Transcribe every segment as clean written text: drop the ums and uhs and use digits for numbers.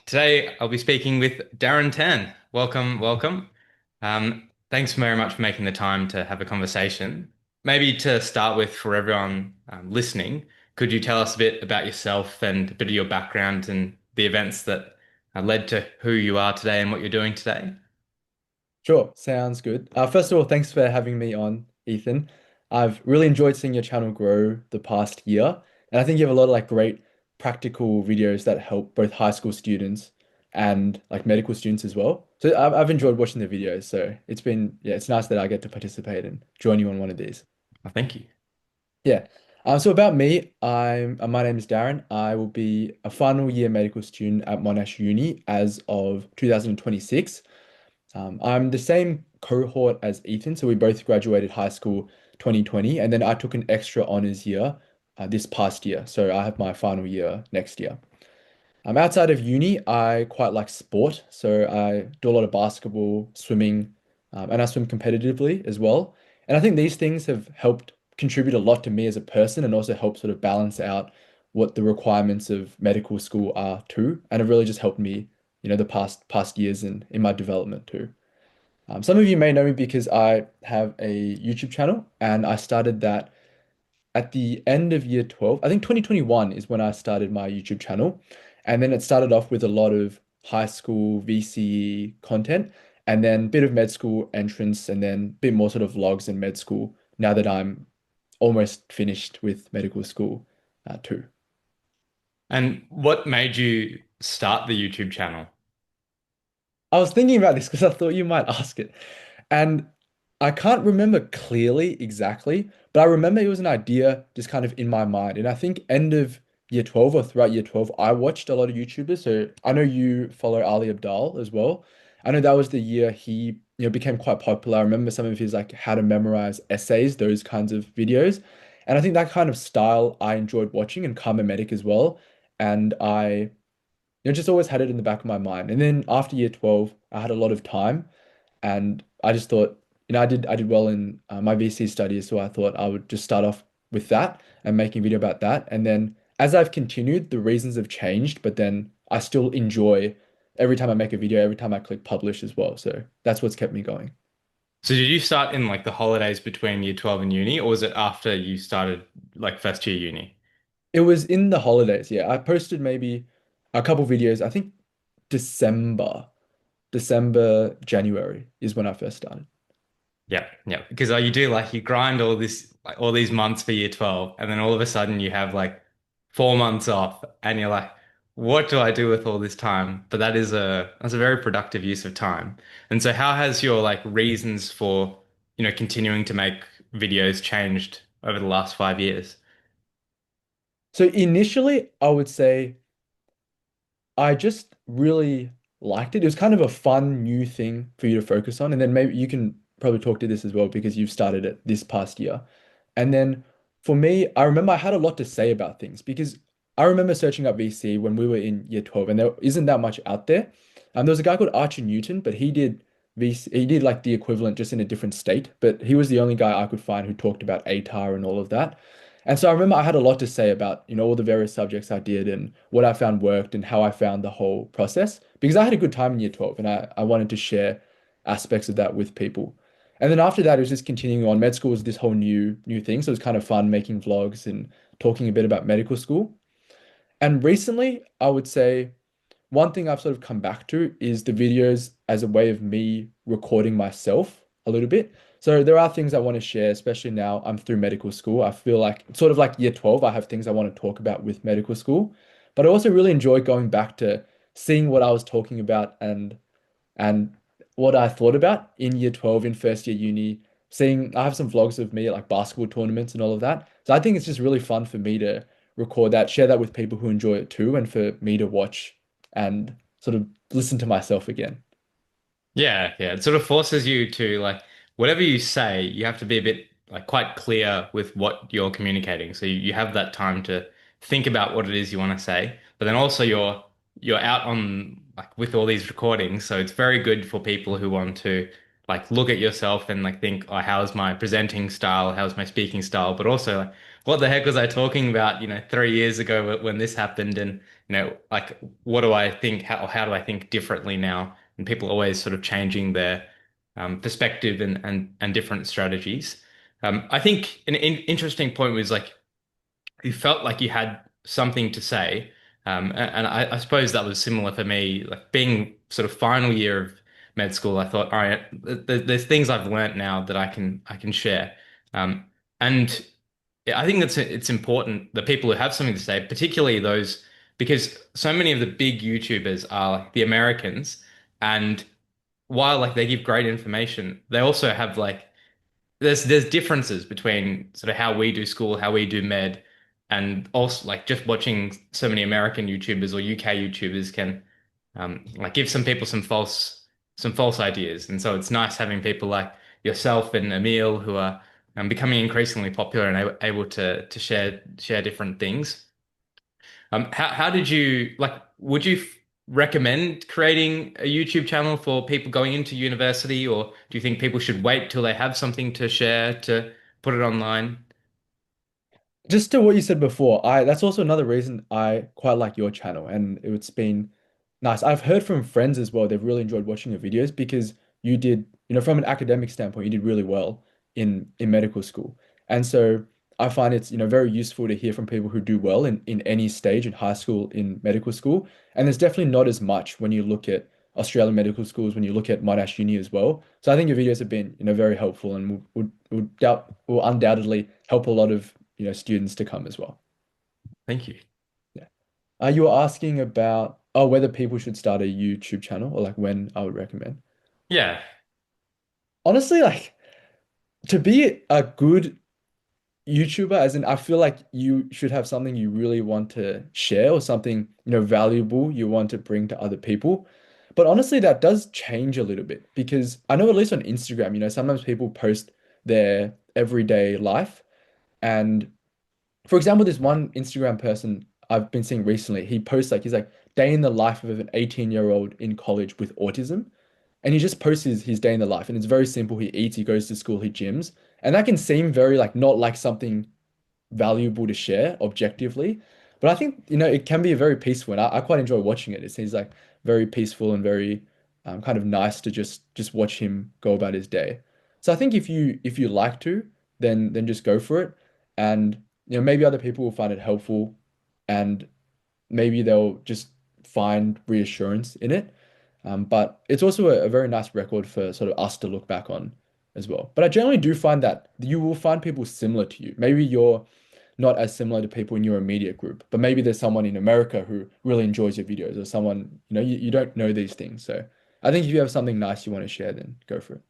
Today I'll be speaking with Darren Tan. Welcome, welcome. Thanks very much for making the time to have a conversation. Maybe to start with, for everyone listening, could you tell us a bit about yourself and a bit of your background and the events that led to who you are today and what you're doing today? Sure, sounds good. First of all, thanks for having me on, Ethan. I've really enjoyed seeing your channel grow the past year, and I think you have a lot of great practical videos that help both high school students and medical students as well. So I've enjoyed watching the videos. So it's nice that I get to participate and join you on one of these. Well, thank you. Yeah. So about me, my name is Darren. I will be a final year medical student at Monash Uni as of 2026. I'm the same cohort as Ethan, so we both graduated high school 2020, and then I took an extra honors year this past year. So I have my final year next year. Outside of uni, I quite like sport, so I do a lot of basketball, swimming, and I swim competitively as well. And I think these things have helped contribute a lot to me as a person, and also help sort of balance out what the requirements of medical school are too. And it really just helped me, the past years in my development too. Some of you may know me because I have a YouTube channel and I started that at the end of year 12. I think 2021 is when I started my YouTube channel. And then it started off with a lot of high school VCE content and then a bit of med school entrance and then a bit more sort of vlogs in med school now that I'm almost finished with medical school too. And what made you start the YouTube channel? I was thinking about this because I thought you might ask it. And I can't remember clearly exactly, but I remember it was an idea just kind of in my mind. And I think end of year 12 or throughout year 12, I watched a lot of YouTubers. So I know you follow Ali Abdaal as well. I know that was the year he, became quite popular. I remember some of his how to memorize essays, those kinds of videos. And I think that kind of style I enjoyed watching and Karma Medic as well. And I just always had it in the back of my mind. And then after year 12, I had a lot of time and I just thought, I did well in my VC studies, so I thought I would just start off with that and making a video about that. And then as I've continued, the reasons have changed, but then I still enjoy every time I make a video, every time I click publish as well. So that's what's kept me going. So did you start in like the holidays between year 12 and uni, or was it after you started like first year uni? It was in the holidays, yeah. I posted maybe a couple videos, I think December, January is when I first started. Yeah, yeah. Because you do like you grind all this like all these months for year 12, and then all of a sudden you have like 4 months off, and you're like, what do I do with all this time? But that's a very productive use of time. And so how has your like reasons for, continuing to make videos changed over the last 5 years? So initially, I would say I just really liked it. It was kind of a fun new thing for you to focus on. And then maybe you can probably talk to this as well because you've started it this past year. And then for me, I remember I had a lot to say about things because I remember searching up VC when we were in year 12 and there isn't that much out there. There was a guy called Archie Newton, but he did VC, he did like the equivalent just in a different state, but he was the only guy I could find who talked about ATAR and all of that. And so I remember I had a lot to say about, all the various subjects I did and what I found worked and how I found the whole process because I had a good time in year 12 and I wanted to share aspects of that with people. And then after that, it was just continuing on. Med school was this whole new thing. So it was kind of fun making vlogs and talking a bit about medical school. And recently, I would say one thing I've sort of come back to is the videos as a way of me recording myself a little bit. So there are things I want to share, especially now I'm through medical school. I feel like it's sort of like year 12, I have things I want to talk about with medical school. But I also really enjoy going back to seeing what I was talking about and what I thought about in year 12 in first year uni. Seeing I have some vlogs of me at like basketball tournaments and all of that. So I think it's just really fun for me to record that, share that with people who enjoy it too, and for me to watch and sort of listen to myself again. Yeah, yeah. It sort of forces you to like whatever you say, you have to be a bit like quite clear with what you're communicating. So you have that time to think about what it is you want to say, but then also you're out on like with all these recordings, so it's very good for people who want to like look at yourself and like think, oh, how's my presenting style? How's my speaking style? But also, like, what the heck was I talking about, 3 years ago when this happened? And, like, what do I think? How do I think differently now? And people always sort of changing their perspective and different strategies. I think an interesting point was like, you felt like you had something to say. And I suppose that was similar for me, like being sort of final year of med school. I thought, all right, there's things I've learned now that I can share. Um, and I think it's important that people who have something to say, particularly those, because so many of the big YouTubers are like the Americans, and while like they give great information, they also have like there's differences between sort of how we do school, how we do med, and also like just watching so many American YouTubers or UK YouTubers can like give some people some false ideas. And so it's nice having people like yourself and Emil who are becoming increasingly popular and able to share different things. How did you like? Would you recommend creating a YouTube channel for people going into university, or do you think people should wait till they have something to share to put it online? Just to what you said before, I that's also another reason I quite like your channel, and it's been nice. I've heard from friends as well, they've really enjoyed watching your videos because you did, from an academic standpoint, you did really well in medical school. And so I find it's, very useful to hear from people who do well in any stage in high school, in medical school. And there's definitely not as much when you look at Australian medical schools, when you look at Monash Uni as well. So I think your videos have been, very helpful and will undoubtedly help a lot of, students to come as well. Thank you. Yeah. You were asking about whether people should start a YouTube channel or like when I would recommend. Yeah, Honestly, like to be a good YouTuber, as in I feel like you should have something you really want to share or something, valuable you want to bring to other people. But honestly, that does change a little bit because I know at least on Instagram, sometimes people post their everyday life. And for example, this one Instagram person I've been seeing recently, he posts like he's like day in the life of an 18-year-old in college with autism. And he just posts his day in the life. And it's very simple. He eats, he goes to school, he gyms. And that can seem very like not like something valuable to share objectively. But I think, it can be a very peaceful and I quite enjoy watching it. It seems like very peaceful and very kind of nice to just watch him go about his day. So I think if you like to, then just go for it. And maybe other people will find it helpful and maybe they'll just find reassurance in it. But it's also a very nice record for sort of us to look back on as well. But I generally do find that you will find people similar to you. Maybe you're not as similar to people in your immediate group, but maybe there's someone in America who really enjoys your videos or someone, you don't know these things. So I think if you have something nice you want to share, then go for it.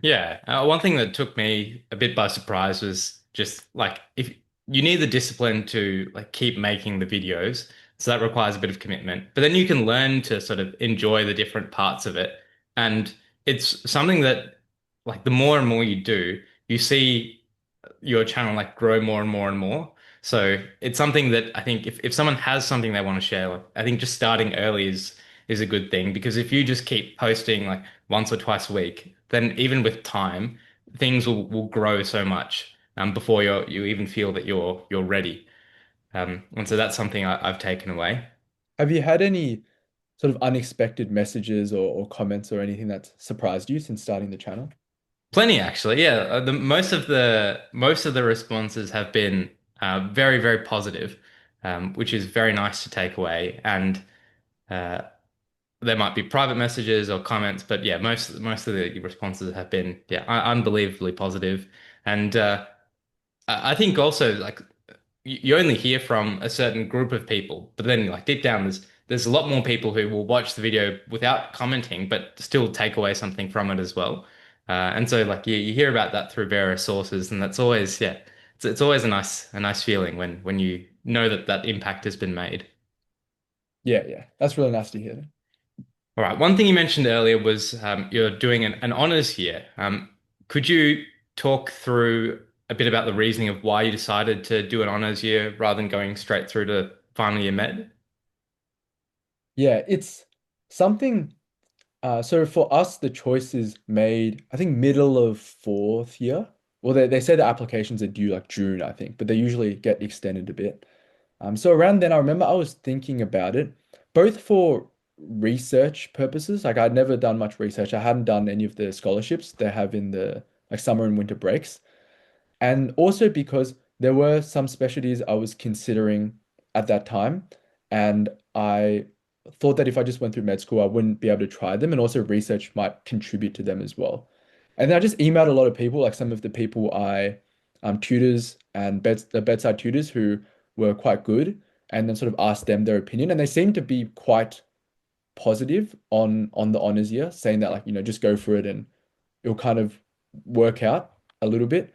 yeah. One thing that took me a bit by surprise was just like if you need the discipline to like keep making the videos, so that requires a bit of commitment. But then you can learn to sort of enjoy the different parts of it, and it's something that like the more and more you do, you see your channel like grow more and more and more. So it's something that I think if someone has something they want to share, like I think just starting early is a good thing because if you just keep posting like once or twice a week, then even with time, things will grow so much before you even feel that you're ready. And so that's something I've taken away. Have you had any sort of unexpected messages or comments or anything that's surprised you since starting the channel? Plenty actually. Yeah, the most of the responses have been very very positive, which is very nice to take away. And uh, there might be private messages or comments, but yeah, most of the responses have been yeah unbelievably positive. And I think also like you only hear from a certain group of people, but then like deep down there's a lot more people who will watch the video without commenting, but still take away something from it as well. And so like you hear about that through various sources, and that's always yeah, it's always a nice feeling when you know that that impact has been made. Yeah, yeah. That's really nice to hear. All right. One thing you mentioned earlier was you're doing an honors year. Could you talk through a bit about the reasoning of why you decided to do an honors year rather than going straight through to final year med? Yeah, it's something. So for us, the choice is made, I think, middle of fourth year. Well, they say the applications are due like June, I think, but they usually get extended a bit. So around then, I remember I was thinking about it, both for research purposes. Like I'd never done much research. I hadn't done any of the scholarships they have in the like summer and winter breaks. And also because there were some specialties I was considering at that time, and I thought that if I just went through med school, I wouldn't be able to try them, and also research might contribute to them as well. And then I just emailed a lot of people, like some of the people I tutors and the bedside tutors who were quite good, and then sort of asked them their opinion, and they seemed to be quite positive on the honors year, saying that like just go for it and it'll kind of work out a little bit.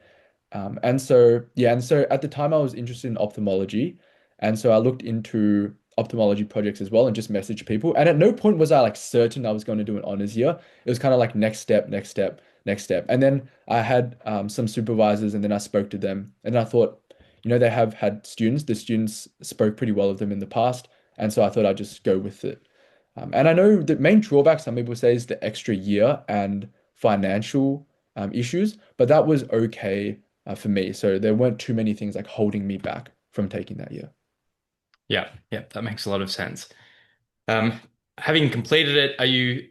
And so at the time I was interested in ophthalmology, and so I looked into ophthalmology projects as well and just messaged people. And at no point was I like certain I was going to do an honors year. It was kind of like next step, next step, next step. And then I had some supervisors, and then I spoke to them, and I thought, they have had students. The students spoke pretty well of them in the past, and so I thought I'd just go with it. And I know the main drawback some people say is the extra year and financial issues, but that was okay for me. So there weren't too many things like holding me back from taking that year. Yeah, yeah, that makes a lot of sense. Um, Having completed it, are you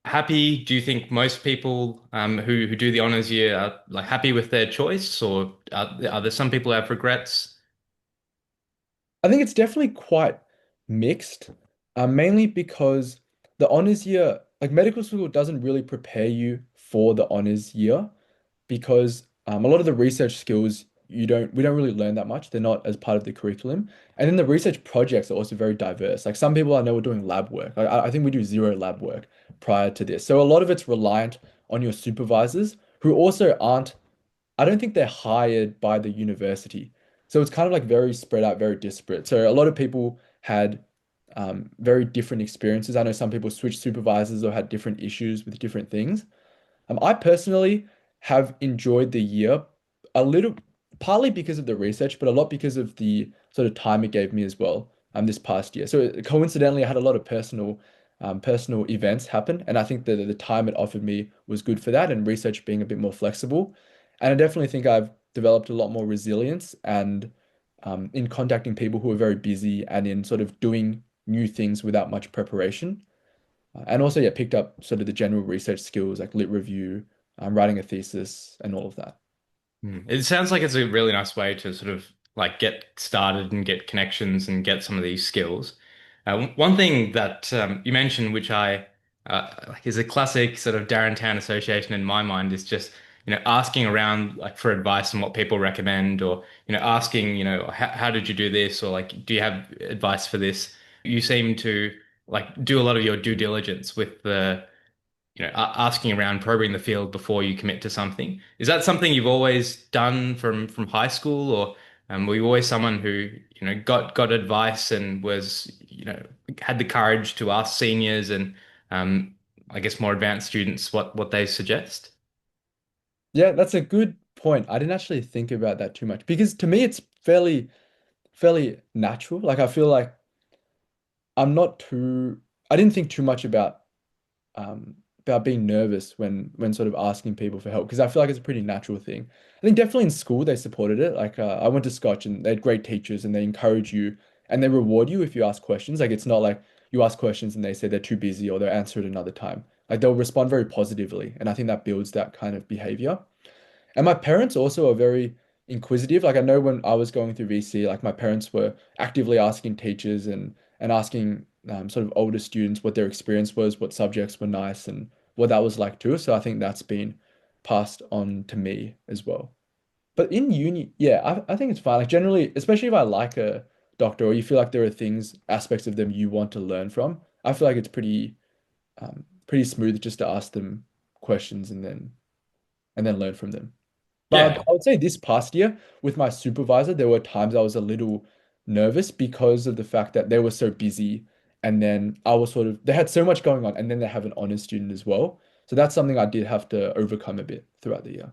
happy? Do you think most people who do the honors year are like happy with their choice, or are there some people who have regrets? I think it's definitely quite mixed, mainly because the honors year, like medical school, doesn't really prepare you for the honors year because a lot of the research skills we don't really learn that much. They're not as part of the curriculum. And then the research projects are also very diverse. Like some people I know are doing lab work. I think we do zero lab work prior to this. So a lot of it's reliant on your supervisors who also aren't, I don't think they're hired by the university. So it's kind of like very spread out, very disparate. So a lot of people had very different experiences. I know some people switched supervisors or had different issues with different things. I personally have enjoyed the year a little, partly because of the research, but a lot because of the sort of time it gave me as well. This past year. So coincidentally, I had a lot of personal events happen, and I think that the time it offered me was good for that, and research being a bit more flexible. And I definitely think I've developed a lot more resilience and in contacting people who are very busy and in sort of doing new things without much preparation. And also, yeah, picked up sort of the general research skills like lit review, writing a thesis, and all of that. It sounds like it's a really nice way to sort of like get started and get connections and get some of these skills. One thing that you mentioned, which I like, is a classic sort of Darren Town association in my mind, is just asking around like for advice on what people recommend, or asking how did you do this, or like do you have advice for this? You seem to like do a lot of your due diligence with the asking around, probing the field before you commit to something. Is that something you've always done from high school, or were you always someone who got advice and was had the courage to ask seniors and um, I guess more advanced students what they suggest? Yeah, that's a good point. I didn't actually think about that too much because to me it's fairly natural. Like I feel like I'm not too I didn't think too much about being nervous when sort of asking people for help because I feel like it's a pretty natural thing. I think definitely in school they supported it. Like I went to Scotch and they had great teachers and they encourage you and they reward you if you ask questions. Like it's not like you ask questions and they say they're too busy or they'll answer it another time. Like they'll respond very positively, and I think that builds that kind of behavior. And my parents also are very inquisitive. Like I know when I was going through VC, like my parents were actively asking teachers and asking sort of older students what their experience was, what subjects were nice, and what that was like too. So I think that's been passed on to me as well. But in uni, yeah, I think it's fine. Like generally, especially if I like a doctor or you feel like there are things, aspects of them you want to learn from, I feel like it's pretty smooth just to ask them questions and then learn from them. But Yeah. I would say this past year with my supervisor, there were times I was a little nervous because of the fact that they were so busy. And then I was sort of, they had so much going on. And then they have an honors student as well. So that's something I did have to overcome a bit throughout the year.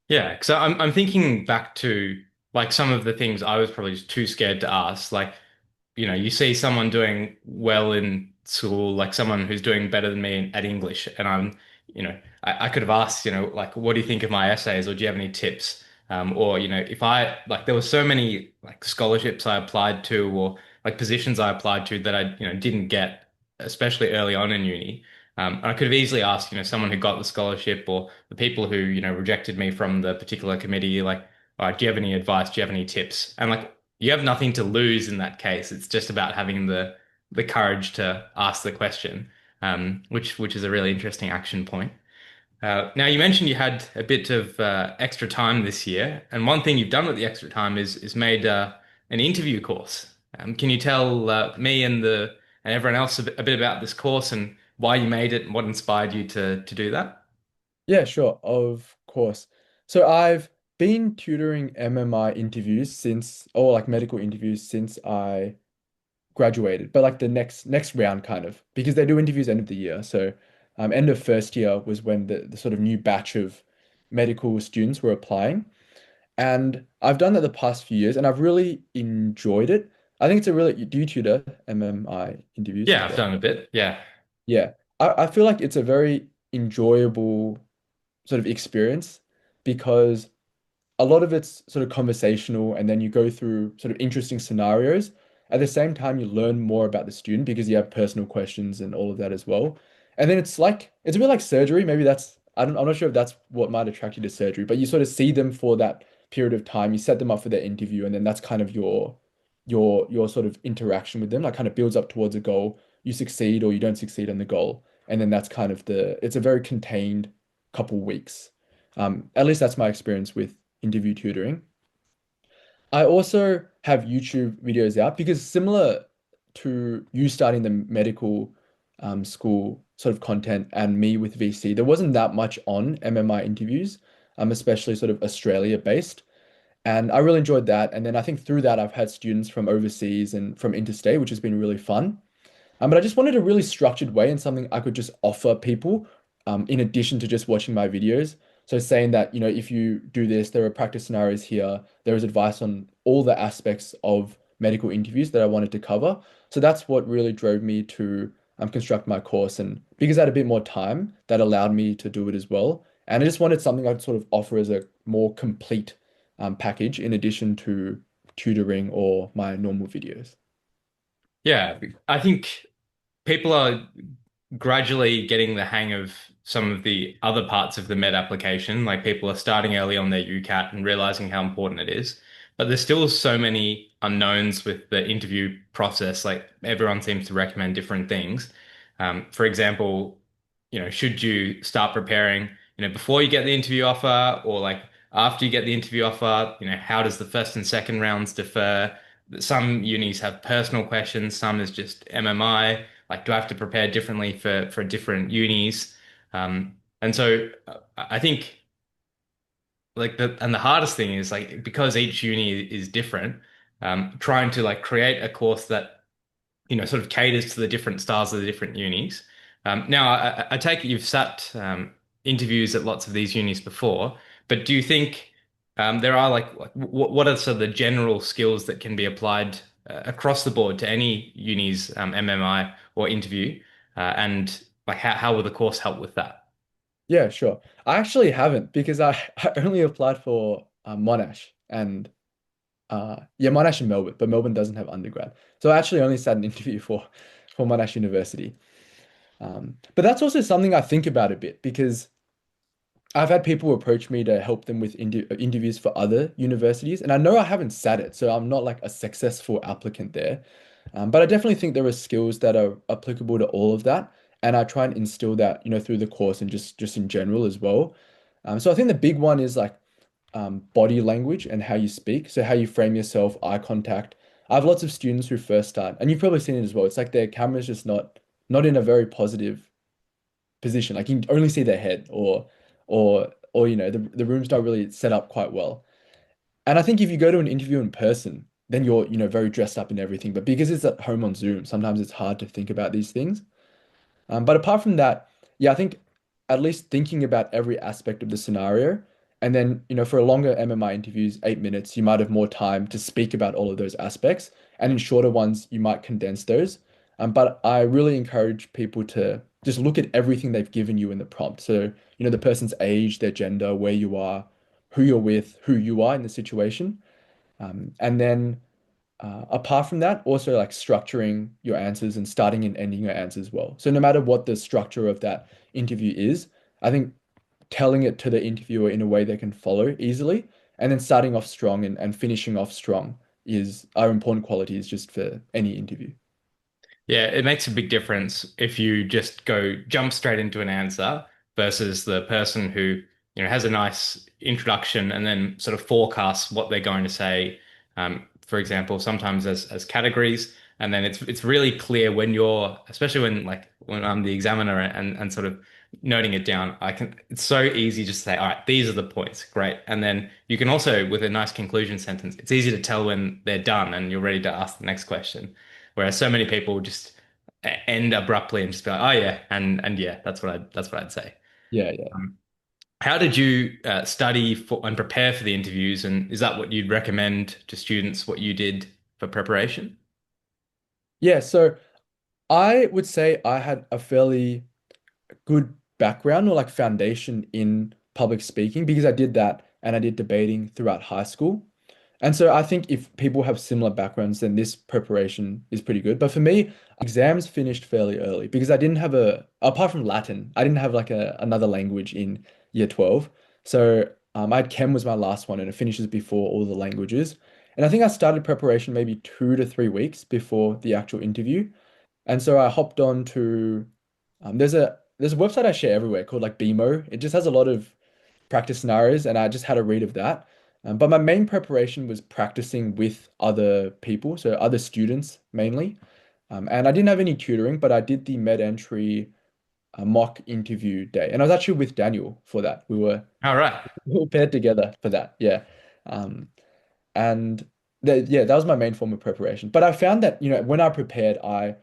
Yeah, because I'm thinking back to like some of the things I was probably just too scared to ask. Like, you see someone doing well in school, like someone who's doing better than me at English, and I could have asked, like, what do you think of my essays, or do you have any tips? Or, if I like, there were so many like scholarships I applied to, or like positions I applied to that I, didn't get, especially early on in uni. And I could have easily asked, someone who got the scholarship, or the people who, rejected me from the particular committee, like, all right, do you have any advice? Do you have any tips? And like, you have nothing to lose in that case. It's just about having the courage to ask the question, which is a really interesting action point. Now, you mentioned you had a bit of extra time this year, and one thing you've done with the extra time is made an interview course. Can you tell me and everyone else a bit about this course and why you made it and what inspired you to do that? Yeah, sure, of course. So I've been tutoring MMI interviews since, or like medical interviews since I graduated, but like the next round kind of, because they do interviews end of the year. So end of first year was when the sort of new batch of medical students were applying. And I've done that the past few years and I've really enjoyed it. I think it's a really, do you tutor MMI interviews Yeah, as I've well? done a bit. Yeah. Yeah. I feel like it's a very enjoyable sort of experience because a lot of it's sort of conversational and then you go through sort of interesting scenarios. At the same time, you learn more about the student because you have personal questions and all of that as well. And then it's a bit like surgery. Maybe I'm not sure if that's what might attract you to surgery, but you sort of see them for that period of time. You set them up for their interview, and then that's kind of your sort of interaction with them, like kind of builds up towards a goal. You succeed or you don't succeed on the goal. And then that's kind of it's a very contained couple weeks. At least that's my experience with interview tutoring. I also have YouTube videos out because similar to you starting the medical school sort of content and me with VC, there wasn't that much on MMI interviews, especially sort of Australia based. And I really enjoyed that. And then I think through that, I've had students from overseas and from interstate, which has been really fun. But I just wanted a really structured way and something I could just offer people in addition to just watching my videos. So saying that, if you do this, there are practice scenarios here. There is advice on all the aspects of medical interviews that I wanted to cover. So that's what really drove me to construct my course. And because I had a bit more time, that allowed me to do it as well. And I just wanted something I'd sort of offer as a more complete package in addition to tutoring or my normal videos. Yeah, I think people are gradually getting the hang of some of the other parts of the med application. Like people are starting early on their UCAT and realizing how important it is. But there's still so many unknowns with the interview process. Like everyone seems to recommend different things. For example, should you start preparing, before you get the interview offer, or like after you get the interview offer, how does the first and second rounds differ? Some unis have personal questions, some is just MMI. Like, do I have to prepare differently for different unis? And so I think like the hardest thing is like because each uni is different, trying to like create a course that sort of caters to the different styles of the different unis. Now, I take it you've sat interviews at lots of these unis before, but do you think there are like what are sort of the general skills that can be applied across the board to any uni's MMI or interview, and like how will the course help with that? Yeah, sure. I actually haven't because I only applied for Monash and yeah, Monash in Melbourne, but Melbourne doesn't have undergrad. So I actually only sat an interview for Monash University. But that's also something I think about a bit because I've had people approach me to help them with interviews for other universities, and I know I haven't sat it, so I'm not like a successful applicant there. But I definitely think there are skills that are applicable to all of that, and I try and instill that, through the course and just in general as well. So I think the big one is like body language and how you speak, so how you frame yourself, eye contact. I have lots of students who first start, and you've probably seen it as well. It's like their camera's just not in a very positive position. Like you can only see their head or the rooms don't really set up quite well. And I think if you go to an interview in person, then you're, very dressed up and everything. But because it's at home on Zoom, sometimes it's hard to think about these things. But apart from that, yeah, I think at least thinking about every aspect of the scenario. And then, for a longer MMI interviews, 8 minutes, you might have more time to speak about all of those aspects. And in shorter ones, you might condense those. But I really encourage people to just look at everything they've given you in the prompt. So, the person's age, their gender, where you are, who you're with, who you are in the situation. And then apart from that, also like structuring your answers and starting and ending your answers well. So no matter what the structure of that interview is, I think telling it to the interviewer in a way they can follow easily, and then starting off strong and finishing off strong are important qualities just for any interview. Yeah, it makes a big difference if you just go jump straight into an answer versus the person who, has a nice introduction and then sort of forecasts what they're going to say. For example, sometimes as categories, and then it's really clear when you're, especially when I'm the examiner and sort of noting it down, it's so easy just to say, all right, these are the points, great. And then you can also, with a nice conclusion sentence, it's easy to tell when they're done and you're ready to ask the next question. Whereas so many people just end abruptly and just be like, oh yeah, and yeah, that's what I'd say. Yeah, yeah. Um, how did you study for and prepare for the interviews? And is that what you'd recommend to students, what you did for preparation? Yeah, so I would say I had a fairly good background or like foundation in public speaking because I did that and I did debating throughout high school. And so I think if people have similar backgrounds, then this preparation is pretty good. But for me, exams finished fairly early because I didn't have apart from Latin, I didn't have like another language in year 12. So I had Chem was my last one and it finishes before all the languages. And I think I started preparation maybe 2 to 3 weeks before the actual interview. And so I hopped on to there's a website I share everywhere called like BMO. It just has a lot of practice scenarios, and I just had a read of that. But my main preparation was practicing with other people, so other students mainly. And I didn't have any tutoring, but I did the med entry mock interview day, and I was actually with Daniel for that. We were All right. we were paired together for that. Yeah. Um, and yeah, that was my main form of preparation. But I found that, when I prepared, I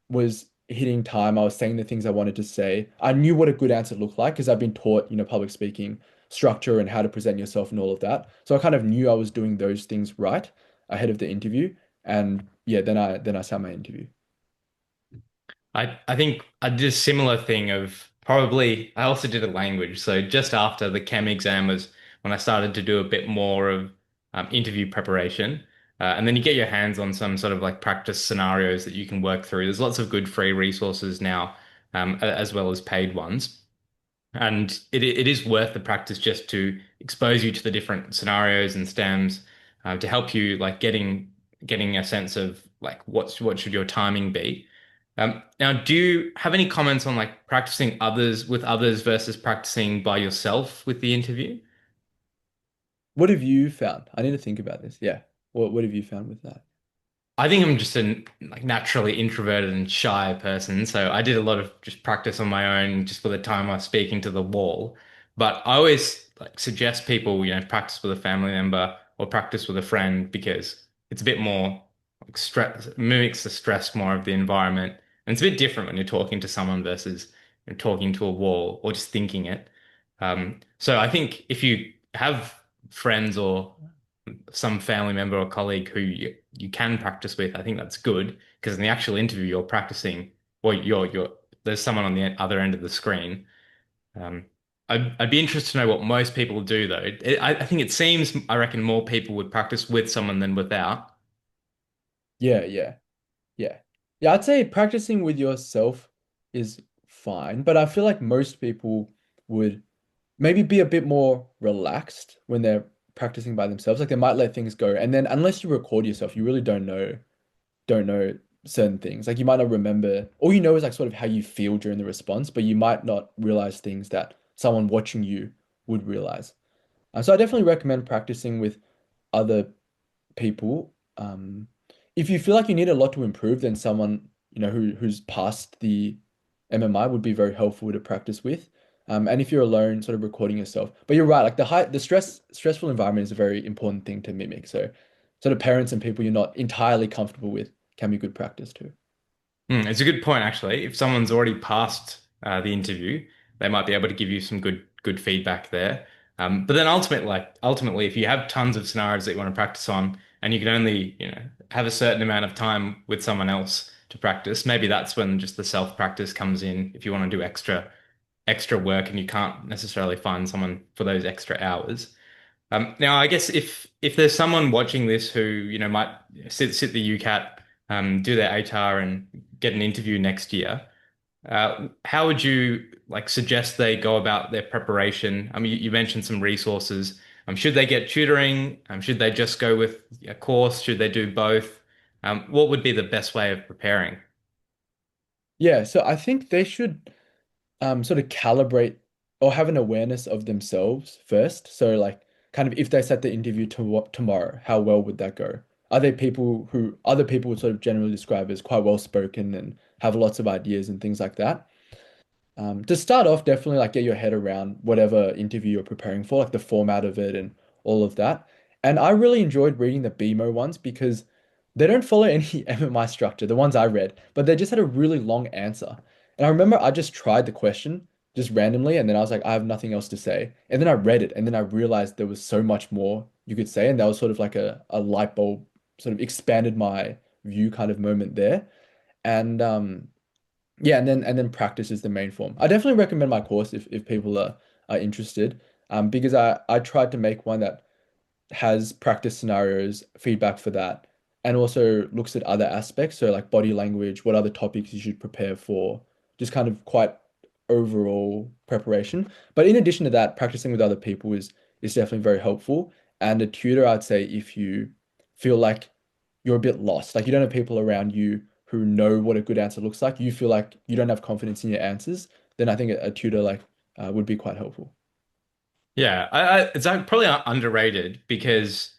was hitting time. I was saying the things I wanted to say. I knew what a good answer looked like because I've been taught, public speaking structure and how to present yourself and all of that. So I kind of knew I was doing those things right ahead of the interview. And yeah, then I sat my interview. I think I did a similar thing of probably I also did a language. So just after the chem exam was when I started to do a bit more of interview preparation. And then you get your hands on some sort of like practice scenarios that you can work through. There's lots of good free resources now, as well as paid ones. And it is worth the practice just to expose you to the different scenarios and stems, to help you like getting a sense of like what should your timing be. Now, do you have any comments on like practicing others with others versus practicing by yourself with the interview? What have you found? I need to think about this. Yeah. What have you found with that? I think I'm just a like naturally introverted and shy person, so I did a lot of just practice on my own, just for the time I was speaking to the wall. But I always like suggest people, practice with a family member or practice with a friend because it's a bit more like stress, mimics the stress more of the environment, and it's a bit different when you're talking to someone versus talking to a wall or just thinking it. So I think if you have friends or some family member or colleague who you can practice with, I think that's good because in the actual interview you're practicing, well, there's someone on the other end of the screen. Um, I'd be interested to know what most people do though. I think it seems, I reckon more people would practice with someone than without. Yeah, yeah. Yeah. Yeah, I'd say practicing with yourself is fine, but I feel like most people would maybe be a bit more relaxed when they're practicing by themselves. Like they might let things go. And then unless you record yourself, you really don't know certain things. Like you might not remember, all you know is like sort of how you feel during the response, but you might not realize things that someone watching you would realize. So I definitely recommend practicing with other people. If you feel like you need a lot to improve, then someone who's passed the MMI would be very helpful to practice with. And if you're alone, sort of recording yourself. But you're right, like the stressful environment is a very important thing to mimic. So sort of parents and people you're not entirely comfortable with can be good practice too. It's a good point, actually. If someone's already passed the interview, they might be able to give you some good feedback there. But then ultimately, if you have tons of scenarios that you want to practice on, and you can only, have a certain amount of time with someone else to practice. Maybe that's when just the self-practice comes in if you want to do extra work and you can't necessarily find someone for those extra hours. Now, I guess if there's someone watching this who, might sit the UCAT, do their ATAR and get an interview next year, how would you like suggest they go about their preparation? I mean, you mentioned some resources. Should they get tutoring? Should they just go with a course? Should they do both? What would be the best way of preparing? Yeah, so I think they should sort of calibrate or have an awareness of themselves first. So like kind of if they set the interview to tomorrow, how well would that go? Are they people who other people would sort of generally describe as quite well spoken and have lots of ideas and things like that? To start off, definitely like get your head around whatever interview you're preparing for, like the format of it and all of that. And I really enjoyed reading the BMO ones because they don't follow any MMI structure, the ones I read, but they just had a really long answer. And I remember I just tried the question just randomly, and then I was like, I have nothing else to say. And then I read it, and then I realized there was so much more you could say, and that was sort of like a light bulb, sort of expanded my view kind of moment there. And yeah, and then practice is the main form. I definitely recommend my course if people are interested. Because I tried to make one that has practice scenarios, feedback for that, and also looks at other aspects. So like body language, what other topics you should prepare for, just kind of quite overall preparation. But in addition to that, practicing with other people is definitely very helpful. And a tutor, I'd say if you feel like you're a bit lost, like you don't have people around you who know what a good answer looks like, you feel like you don't have confidence in your answers, then I think a tutor like would be quite helpful. Yeah, it's probably underrated because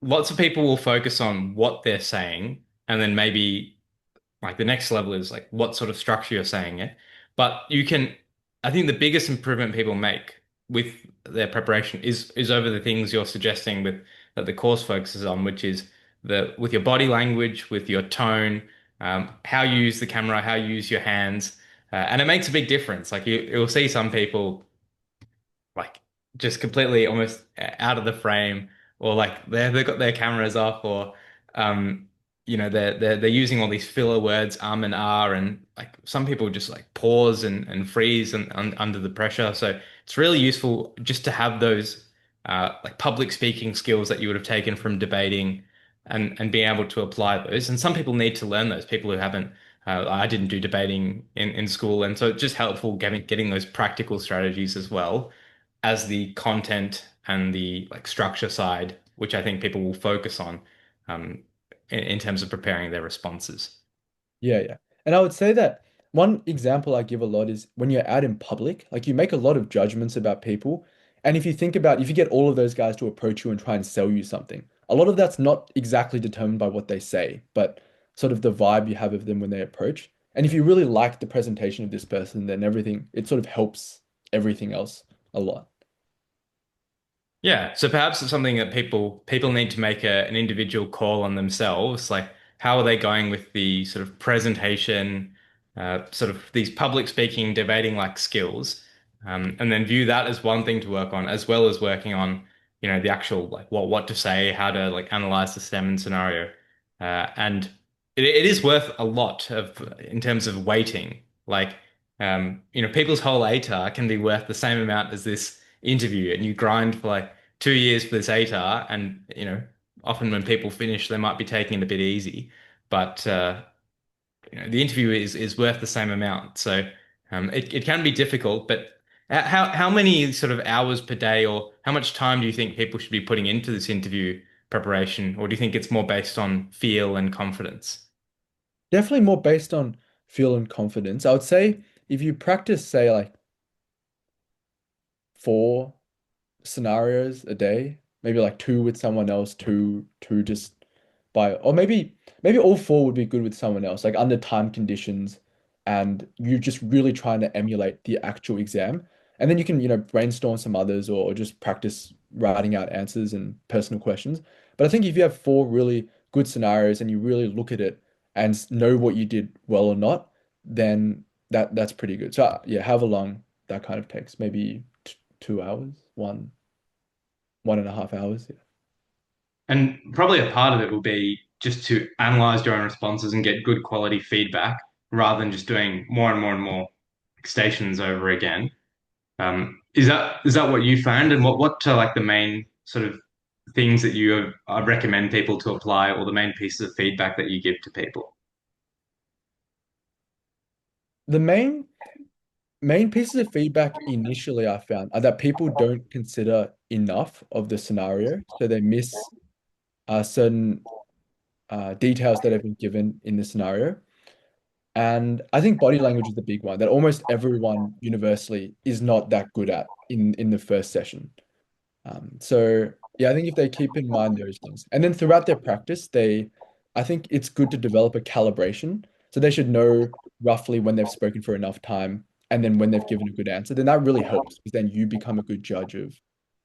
lots of people will focus on what they're saying and then maybe like the next level is like what sort of structure you're saying it. But I think the biggest improvement people make with their preparation is over the things you're suggesting with that the course focuses on, which is the with your body language, with your tone, how you use the camera, how you use your hands, and it makes a big difference. Like you'll see some people like just completely almost out of the frame, or like they've got their cameras off, or um, they're using all these filler words, and are, and like some people just like pause and freeze and under the pressure. So it's really useful just to have those like public speaking skills that you would have taken from debating and being able to apply those. And some people need to learn those. People who haven't. I didn't do debating in school, and so it's just helpful getting those practical strategies as well as the content and the like structure side, which I think people will focus on um, in terms of preparing their responses. Yeah, yeah. And I would say that one example I give a lot is when you're out in public, like you make a lot of judgments about people. And if you think about if you get all of those guys to approach you and try and sell you something, a lot of that's not exactly determined by what they say, but sort of the vibe you have of them when they approach. And if you really like the presentation of this person, then everything, it sort of helps everything else a lot. Yeah, so perhaps it's something that people need to make an individual call on themselves. Like, how are they going with the sort of presentation, sort of these public speaking, debating like skills, and then view that as one thing to work on, as well as working on, the actual like what to say, how to like analyze the stem and scenario, and it is worth a lot of in terms of weighting. Like, people's whole ATAR can be worth the same amount as this interview, and you grind for like 2 years for this ATAR, and often when people finish, they might be taking it a bit easy, but the interview is worth the same amount. So it can be difficult, but how many sort of hours per day, or how much time do you think people should be putting into this interview preparation, or do you think it's more based on feel and confidence? Definitely more based on feel and confidence. I would say if you practice, say, like 4 scenarios a day, maybe like two with someone else, two just by, or maybe all four would be good with someone else, like under time conditions, and you just really trying to emulate the actual exam. And then you can, brainstorm some others or just practice writing out answers and personal questions. But I think if you have four really good scenarios and you really look at it and know what you did well or not, then that's pretty good. So yeah, however long that kind of takes, maybe 2 hours, 1.5 hours. Yeah. And probably a part of it will be just to analyze your own responses and get good quality feedback rather than just doing more and more and more stations over again. Is that what you found, and what are like the main sort of things that you recommend people to apply, or the main pieces of feedback that you give to people? The main pieces of feedback initially I found are that people don't consider enough of the scenario, so they miss certain details that have been given in the scenario. And I think body language is the big one that almost everyone universally is not that good at in the first session. So yeah, I think if they keep in mind those things, and then throughout their practice, I think it's good to develop a calibration. So they should know roughly when they've spoken for enough time, and then when they've given a good answer. Then that really helps because then you become a good judge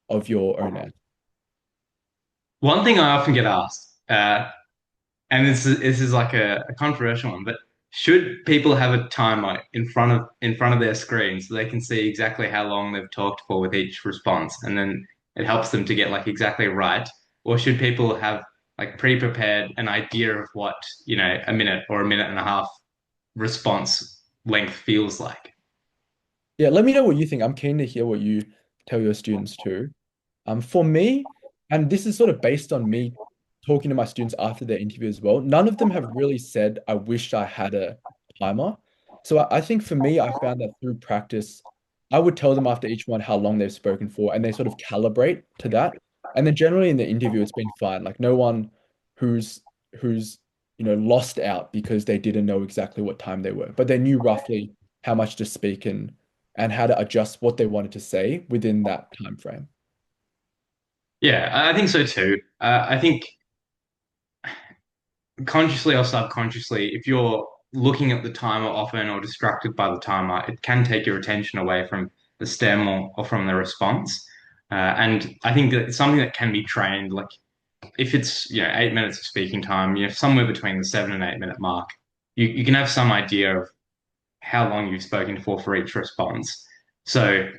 of your own answer. One thing I often get asked, and this is like a controversial one, but should people have a timer in front of their screen so they can see exactly how long they've talked for with each response, and then it helps them to get like exactly right? Or should people have like pre-prepared an idea of what, a minute or a minute and a half response length feels like? Yeah, let me know what you think. I'm keen to hear what you tell your students too. For me, and this is sort of based on me talking to my students after their interview as well, none of them have really said, I wish I had a timer. So I think for me, I found that through practice, I would tell them after each one how long they've spoken for, and they sort of calibrate to that. And then generally in the interview, it's been fine. Like no one who's who's lost out because they didn't know exactly what time they were, but they knew roughly how much to speak and how to adjust what they wanted to say within that time frame. Yeah, I think so too. I think consciously or subconsciously, if you're looking at the timer often or distracted by the timer, it can take your attention away from the stem or from the response. And I think that it's something that can be trained. Like if it's 8 minutes of speaking time, somewhere between the 7 and 8 minute mark, you can have some idea of how long you've spoken for each response. So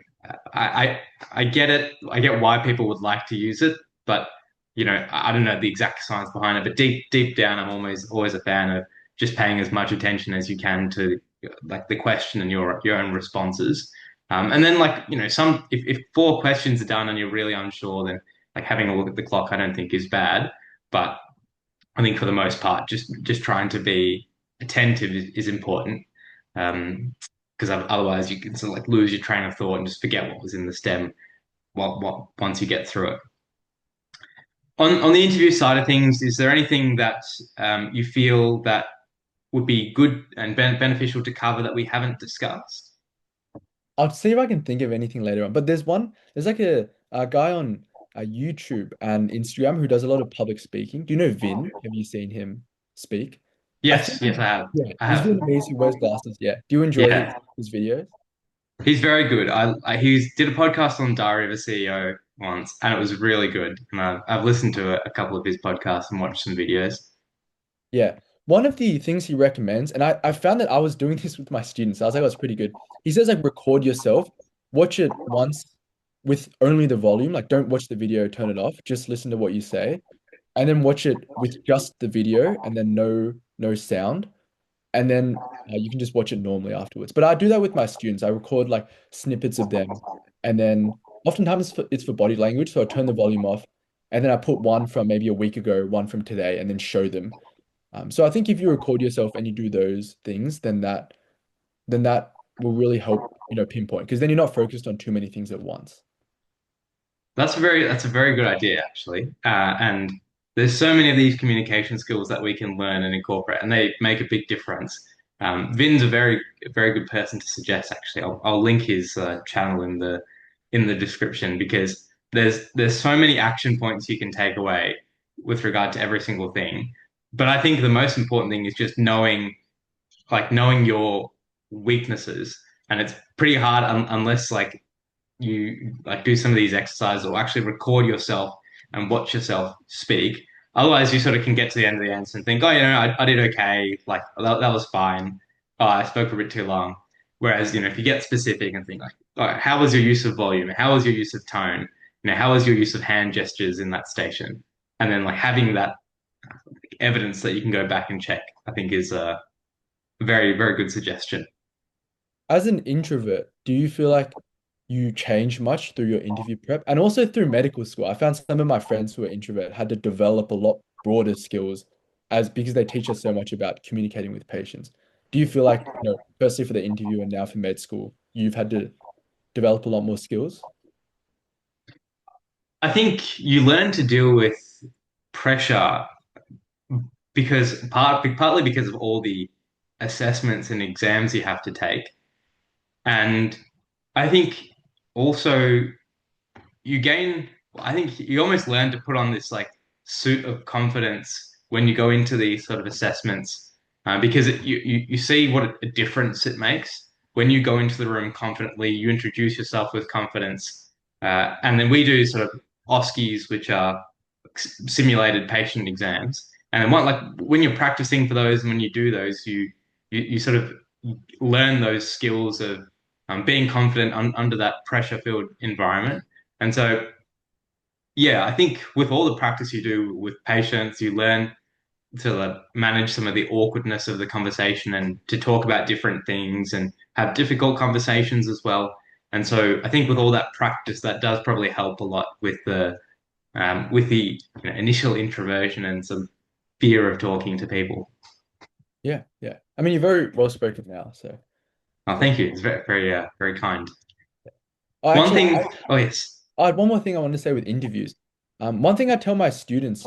I get it. I get why people would like to use it, but I don't know the exact science behind it. But deep down, I'm always a fan of just paying as much attention as you can to like the question and your own responses. And then like some if four questions are done and you're really unsure, then like having a look at the clock, I don't think is bad. But I think for the most part, just trying to be attentive is important. Because otherwise you can sort of like lose your train of thought and just forget what was in the stem once you get through it. On the interview side of things, is there anything that you feel that would be good and beneficial to cover that we haven't discussed? I'll see if I can think of anything later on. But there's like a guy on YouTube and Instagram who does a lot of public speaking. Do you know Vin? Have you seen him speak? I think, Yes, yes, I have. yeah, I he's have. Vietnamese. He wears glasses. Yeah. Do you enjoy Yeah, his videos? he's very good. He did a podcast on Diary of a CEO once, and it was really good. And I've listened to a couple of his podcasts and watched some videos. Yeah. One of the things he recommends, and I found that I was doing this with my students. I was like, oh, it's pretty good. He says like record yourself, watch it once with only the volume. Like don't watch the video, turn it off. Just listen to what you say. And then watch it with just the video and then no sound. And then you can just watch it normally afterwards. But I do that with my students. I record like snippets of them, and then oftentimes it's for body language. So I turn the volume off, and then I put one from maybe a week ago, one from today, and then show them. So I think if you record yourself and you do those things, then that will really help, pinpoint because then you're not focused on too many things at once. That's a very good idea actually. And there's so many of these communication skills that we can learn and incorporate, and they make a big difference. Vin's a very good person to suggest. Actually, I'll link his channel in the description because there's so many action points you can take away with regard to every single thing. But I think the most important thing is just knowing your weaknesses, and it's pretty hard unless like you like do some of these exercises or actually record yourself and watch yourself speak. Otherwise, you sort of can get to the end of the answer and think, oh, I did okay. Like that was fine. Oh, I spoke for a bit too long. Whereas, if you get specific and think like, all right, how was your use of volume? How was your use of tone? How was your use of hand gestures in that station? and then like having that evidence that you can go back and check, I think is a very, very good suggestion. As an introvert, do you feel like you change much through your interview prep and also through medical school? I found some of my friends who are introvert had to develop a lot broader skills as because they teach us so much about communicating with patients. Do you feel like, firstly for the interview and now for med school, you've had to develop a lot more skills? I think you learn to deal with pressure partly because of all the assessments and exams you have to take. And I think also you gain, I think you almost learn to put on this like suit of confidence when you go into these sort of assessments, because you see what a difference it makes when you go into the room confidently, you introduce yourself with confidence, and then we do sort of OSCEs, which are simulated patient exams. And then like when you're practicing for those and when you do those, you sort of learn those skills of being confident under that pressure-filled environment. And so, yeah, I think with all the practice you do with patients, you learn to manage some of the awkwardness of the conversation and to talk about different things and have difficult conversations as well. And so, I think with all that practice, that does probably help a lot with the initial introversion and some fear of talking to people. Yeah, yeah. I mean, you're very well spoken now, so Oh, yeah. thank you. It's very, very, very kind. Oh, One actually, thing, oh yes, I had one more thing I wanted to say with interviews. One thing I tell my students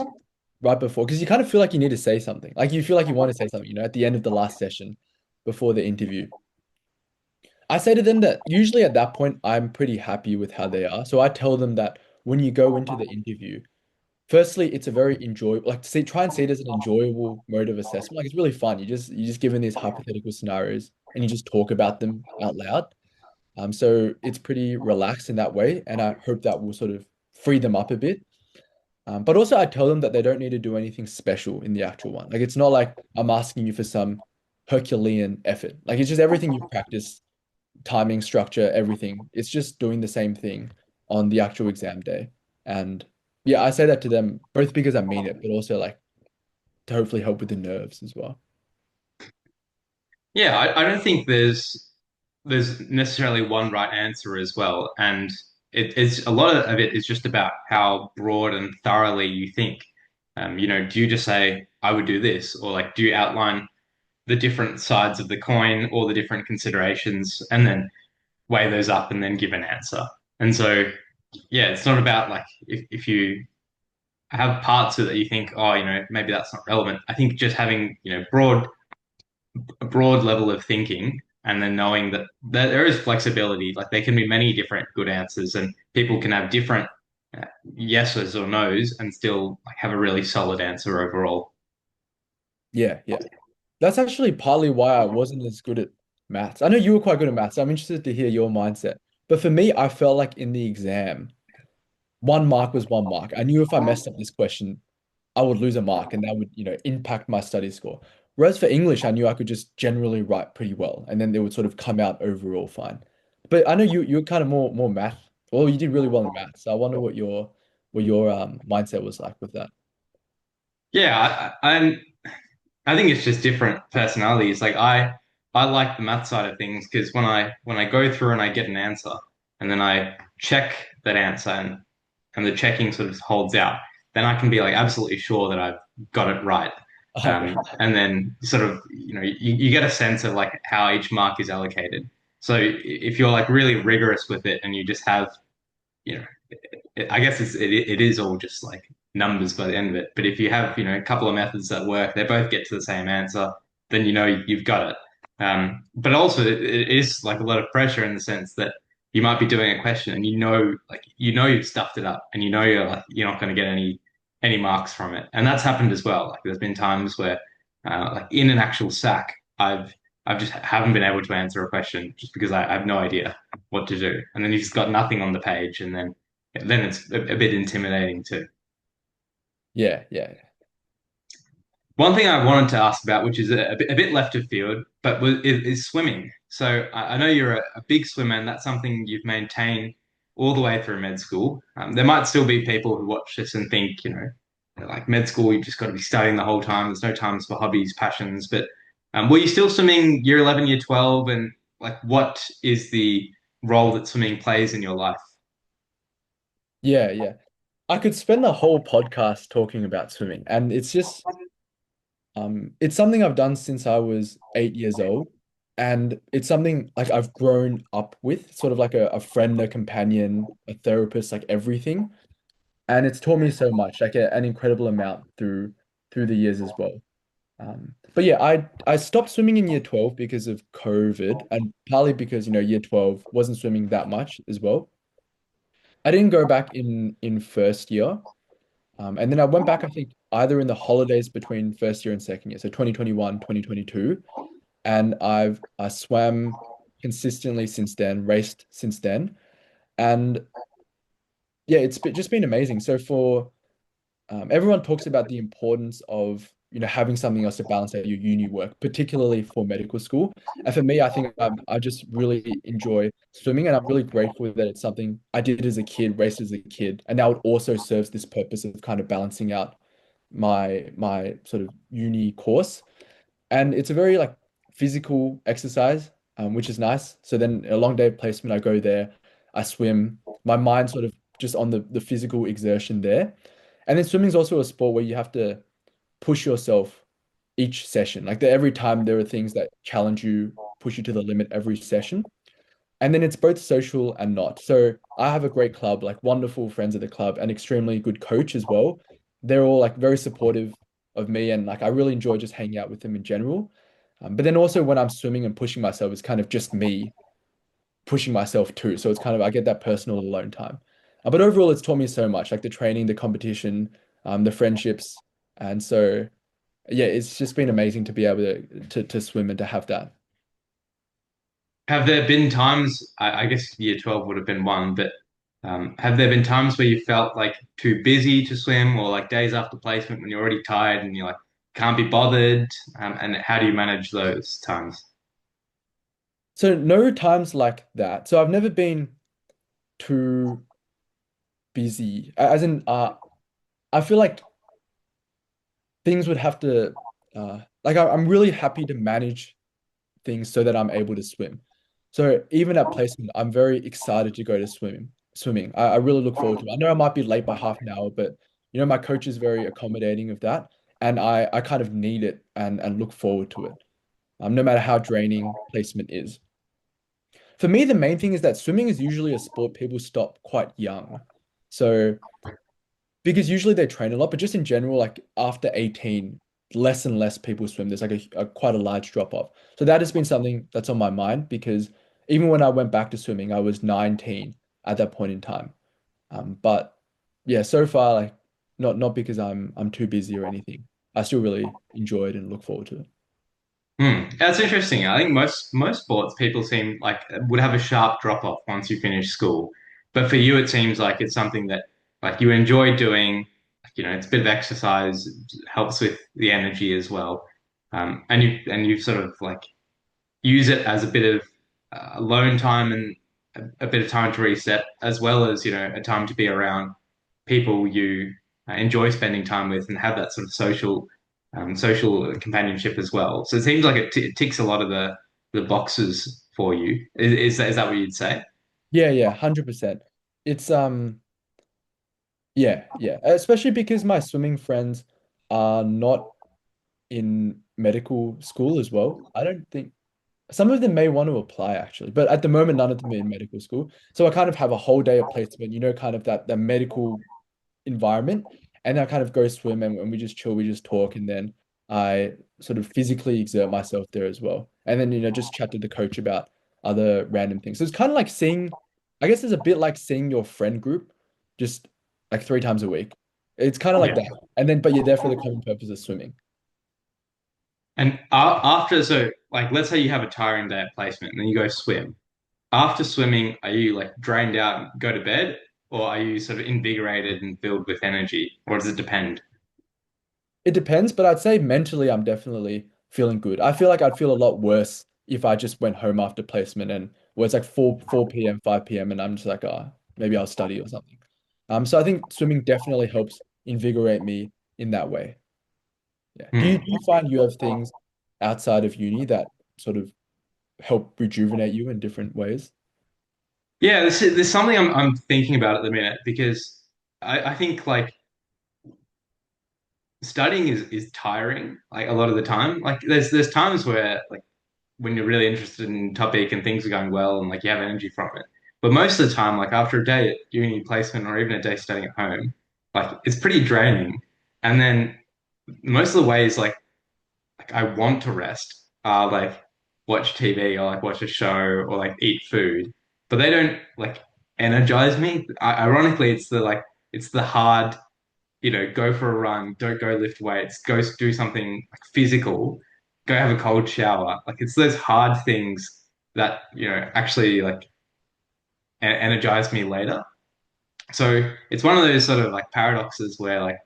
right before, because you kind of feel like you need to say something, like you feel like you want to say something, at the end of the last session before the interview. I say to them that usually at that point, I'm pretty happy with how they are. So I tell them that when you go into the interview, firstly, it's a very enjoyable, like see, try and see it as an enjoyable mode of assessment. Like it's really fun. You just given these hypothetical scenarios and you just talk about them out loud. So it's pretty relaxed in that way, and I hope that will sort of free them up a bit. But also, I tell them that they don't need to do anything special in the actual one. Like it's not like I'm asking you for some Herculean effort. Like it's just everything you practice, timing, structure, everything. It's just doing the same thing on the actual exam day. And yeah, I say that to them both because I mean it, but also like to hopefully help with the nerves as well. yeah, I don't think there's necessarily one right answer as well, and it's a lot of it is just about how broad and thoroughly you think. Do you just say I would do this, or like do you outline the different sides of the coin, or the different considerations, and then weigh those up and then give an answer? And so, yeah, it's not about like if you have parts of it that you think, oh, maybe that's not relevant. I think just having, a broad level of thinking and then knowing that there is flexibility, like there can be many different good answers and people can have different uh, yeses or nos and still like have a really solid answer overall. Yeah, yeah. That's actually partly why I wasn't as good at maths. I know you were quite good at maths. So I'm interested to hear your mindset. But for me, I felt like in the exam, 1 mark was 1 mark. I knew if I messed up this question, I would lose a mark and that would, impact my study score. Whereas for English, I knew I could just generally write pretty well and then it would sort of come out overall fine. But I know you're kind of more math. Well, you did really well in math. So I wonder what your mindset was like with that. Yeah, I think it's just different personalities. Like I like the math side of things because when I go through and I get an answer and then I check that answer and the checking sort of holds out, then I can be like absolutely sure that I've got it right. Okay. And then sort of you get a sense of like how each mark is allocated. So if you're like really rigorous with it and you just have you know I guess it is all just like numbers by the end of it. But if you have, a couple of methods that work, they both get to the same answer, then you've got it. But also it is like a lot of pressure in the sense that you might be doing a question and you've stuffed it up and you're not going to get any marks from it. And that's happened as well. Like there's been times where like in an actual sack, I've just haven't been able to answer a question just because I have no idea what to do. And then you've just got nothing on the page and then it's a bit intimidating too. Yeah, yeah. One thing I wanted to ask about, which is a bit left of field, but is swimming. So I know you're a big swimmer, and that's something you've maintained all the way through med school. There might still be people who watch this and think, like med school, you've just got to be studying the whole time. There's no times for hobbies, passions. But were you still swimming year 11, year 12? And like, what is the role that swimming plays in your life? Yeah, yeah. I could spend the whole podcast talking about swimming, and it's something I've done since I was 8 years old, and it's something like I've grown up with, sort of like a friend, a companion, a therapist, like everything. And it's taught me so much, like an incredible amount through the years as well. But yeah, I stopped swimming in year 12 because of COVID, and partly because, year 12 wasn't swimming that much as well. I didn't go back in first year. And then I went back, I think, either in the holidays between first year and second year, so 2021, 2022. And I swam consistently since then, raced since then. And yeah, just been amazing. So for everyone talks about the importance of having something else to balance out your uni work, particularly for medical school. And for me, I think I just really enjoy swimming, and I'm really grateful that it's something I did as a kid, raced as a kid, and now it also serves this purpose of kind of balancing out my sort of uni course. And it's a very like physical exercise, which is nice. So then a long day of placement, I go there, I swim, my mind sort of just on the physical exertion there. And then swimming is also a sport where you have to push yourself each session. Like every time there are things that challenge you, push you to the limit every session. And then it's both social and not. So I have a great club, like wonderful friends at the club, and extremely good coach as well. They're all like very supportive of me, and like I really enjoy just hanging out with them in general. But then also when I'm swimming and pushing myself, it's kind of just me pushing myself too. So it's kind of I get that personal alone time. But overall, it's taught me so much, like the training, the competition, the friendships, and so yeah, it's just been amazing to be able to swim and to have that. Have there been times, I guess year 12 would have been one, but have there been times where you felt like too busy to swim or like days after placement when you're already tired and you're like, can't be bothered? And how do you manage those times? So no times like that. So I've never been too busy. As in, I feel like things would have to, like I'm really happy to manage things so that I'm able to swim. So even at placement, I'm very excited to go to swimming. I really look forward to it. I know I might be late by half an hour, but my coach is very accommodating of that, and I kind of need it and look forward to it. No matter how draining placement is. For me, the main thing is that swimming is usually a sport people stop quite young. So, because usually they train a lot, but just in general, like after 18, less and less people swim. There's like a quite a large drop off. So that has been something that's on my mind because even when I went back to swimming, I was 19 at that point in time. But yeah, so far, like not because I'm too busy or anything. I still really enjoy it and look forward to it. That's interesting. I think most sports people seem like would have a sharp drop off once you finish school, but for you it seems like it's something that like you enjoy doing. You know, it's a bit of exercise, helps with the energy as well, and you sort of like use it as a bit of alone time and a bit of time to reset, as well as a time to be around people you enjoy spending time with and have that sort of social companionship as well. So it seems like it ticks a lot of the boxes for you. Is that what you'd say? Yeah, yeah, 100%. It's yeah, yeah. Especially because my swimming friends are not in medical school as well. I don't think some of them may want to apply actually, but at the moment, none of them are in medical school. So I kind of have a whole day of placement, kind of that medical environment. And I kind of go swim and we just chill, we just talk, and then I sort of physically exert myself there as well. And then, just chat to the coach about other random things. So it's kind of like seeing, I guess it's a bit like seeing your friend group just like 3 times a week. It's kind of like Yeah. that. And then, but you're there for the common purpose of swimming. And after, so like, let's say you have a tiring day at placement and then you go swim. After swimming, are you like drained out and go to bed, or are you sort of invigorated and filled with energy, or does it depend? It depends, but I'd say mentally I'm definitely feeling good. I feel like I'd feel a lot worse if I just went home after placement and well, it's like 4 p.m., 5 p.m. and I'm just like, maybe I'll study or something. So I think swimming definitely helps invigorate me in that way. Yeah. Do Hmm. you find you have things outside of uni that sort of help rejuvenate you in different ways? Yeah, there's something I'm thinking about at the minute because I think like studying is tiring like a lot of the time. Like there's times where like when you're really interested in topic and things are going well and like you have energy from it. But most of the time, like after a day at uni placement or even a day studying at home, like it's pretty draining. And then most of the ways like I want to rest are like watch TV or like watch a show or like eat food, but they don't like energize me. Ironically, it's the hard, go for a run, don't go lift weights, go do something like physical, go have a cold shower. Like it's those hard things that, actually like energize me later. So it's one of those sort of like paradoxes where like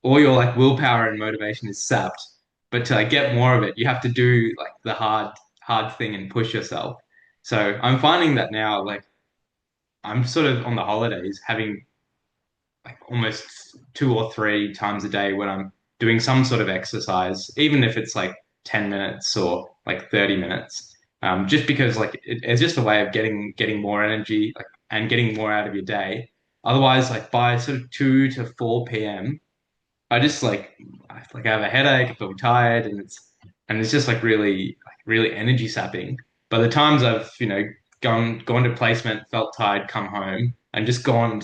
all your like willpower and motivation is sapped, but to like get more of it, you have to do like the hard thing and push yourself. So I'm finding that now, like I'm sort of on the holidays having like almost 2 or 3 times a day when I'm doing some sort of exercise, even if it's like 10 minutes or like 30 minutes. Just because like it's just a way of getting more energy like and getting more out of your day. Otherwise, like by sort of 2 to 4 p.m., I just I have a headache, I feel tired, and it's just really energy sapping. By the times I've gone to placement, felt tired, come home, and just gone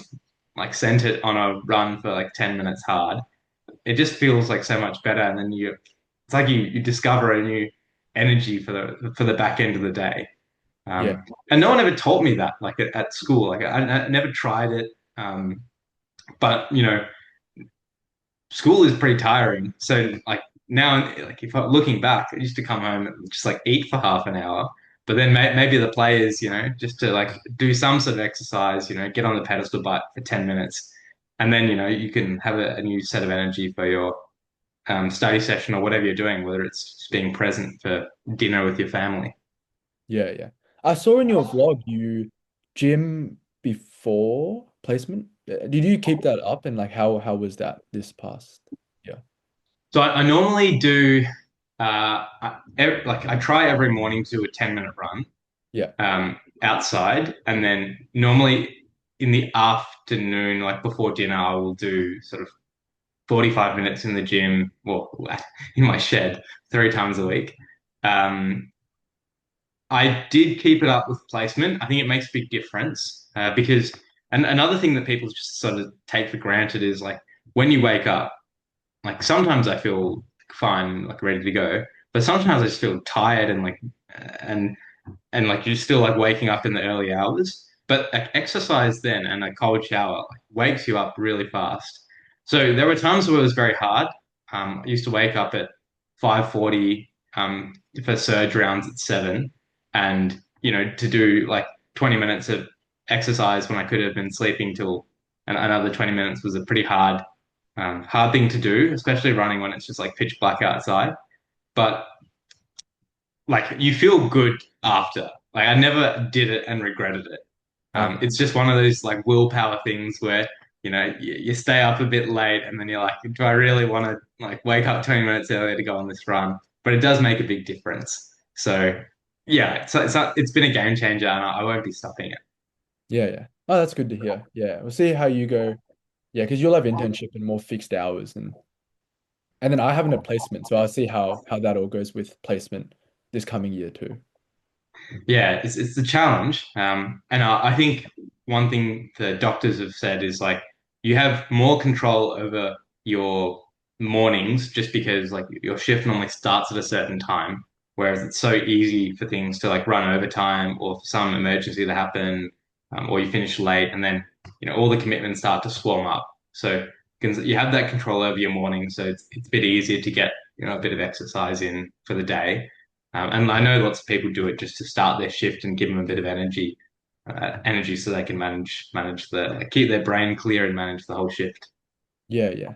like sent it on a run for like 10 minutes hard, it just feels like so much better. And then it's like you discover a new energy for the back end of the day. Yeah. And no one ever taught me that like at school. Like I never tried it. But school is pretty tiring. So like now, like if I'm looking back, I used to come home and just like eat for half an hour. But then maybe the players, just to like do some sort of exercise, get on the pedestal bike for 10 minutes. And then, you can have a new set of energy for your study session or whatever you're doing, whether it's just being present for dinner with your family. Yeah, yeah. I saw in your vlog you gym before placement. Did you keep that up and like how was that this past? Yeah. So I normally do, like I try every morning to do a 10-minute run. Yeah. Outside, and then normally in the afternoon, like before dinner, I will do sort of 45 minutes in the gym, well, in my shed 3 times a week. Um, I did keep it up with placement. I think it makes a big difference because, and another thing that people just sort of take for granted is like when you wake up, like sometimes I feel fine, like ready to go, but sometimes I just feel tired and and like you're still like waking up in the early hours. But like, exercise then and a cold shower like, wakes you up really fast. So there were times where it was very hard. I used to wake up at 5:40 for surge rounds at 7, and to do like 20 minutes of exercise when I could have been sleeping till another 20 minutes was a pretty hard thing to do, especially running when it's just like pitch black outside. But like you feel good after. Like I never did it and regretted it. Okay. It's just one of those like willpower things where you stay up a bit late and then you're like, do I really want to like wake up 20 minutes earlier to go on this run? But it does make a big difference. So yeah, it's been a game changer and I won't be stopping it. Yeah, yeah. Oh, that's good to hear. Yeah. We'll see how you go. Yeah, because you'll have internship and more fixed hours and then I haven't a placement, so I'll see how that all goes with placement this coming year too. Yeah, it's the challenge. And I think one thing the doctors have said is like you have more control over your mornings just because like your shift normally starts at a certain time, whereas it's so easy for things to like run overtime or for some emergency to happen, or you finish late and then all the commitments start to swarm up. So you have that control over your morning, so it's a bit easier to get a bit of exercise in for the day. And I know lots of people do it just to start their shift and give them a bit of energy so they can manage keep their brain clear and manage the whole shift. Yeah, yeah.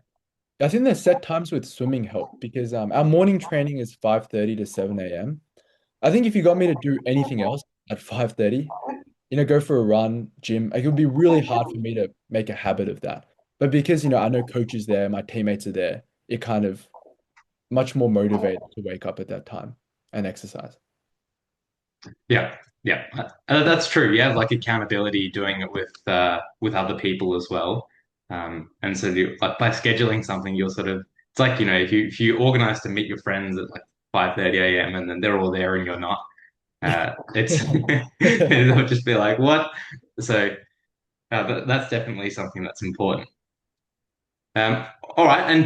I think the set times with swimming help because our morning training is 5:30 to 7 a.m. I think if you got me to do anything else at 5:30, go for a run, gym, like, it would be really hard for me to make a habit of that. But because, I know coaches there, my teammates are there, it kind of much more motivated to wake up at that time and exercise. Yeah, yeah, that's true. You have like accountability doing it with other people as well, and so like by scheduling something, you're sort of it's like if you organize to meet your friends at like 5:30 a.m. and then they're all there and you're not, it's it'll just be like what? So that's definitely something that's important. All right, and